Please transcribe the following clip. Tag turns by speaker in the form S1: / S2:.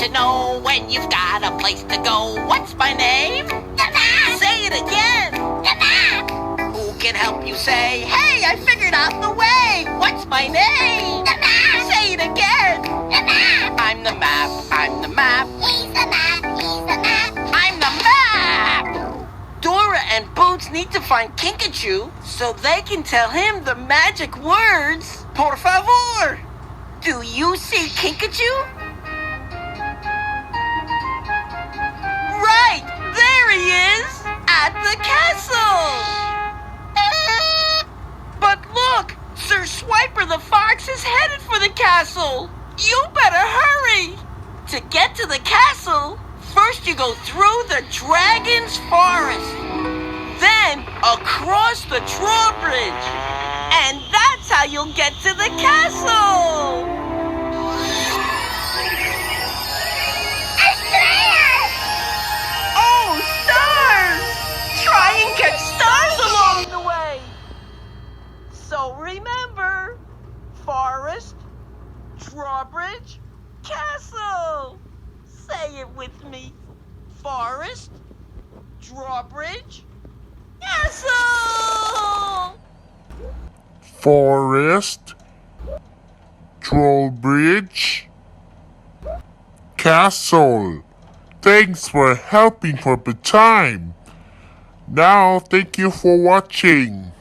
S1: to know when you've got a place to go. What's my name? The map! Say it again! The map! Who can help you say, hey, I figured out the way? What's my name? The map! Say it again! The map! I'm the map, I'm the map. He's the map, he's the map. I'm the map! Dora and Boots need to find Kinkajou so they can tell him the magic words. Por favor! Do you see Kinkajou? Right! There he is! At the castle! But look! Sir Swiper the Fox is headed for the castle! You better hurry! To get to the castle, first you go through the Dragon's Forest. Then across the drawbridge. And that's how you'll get to the castle! Oh, stars! Try and catch stars along the way! So remember, forest, drawbridge, castle! Say it with me. Forest, drawbridge, castle!
S2: Forest, drawbridge, castle. Thanks for helping for the time. Now, thank you for watching.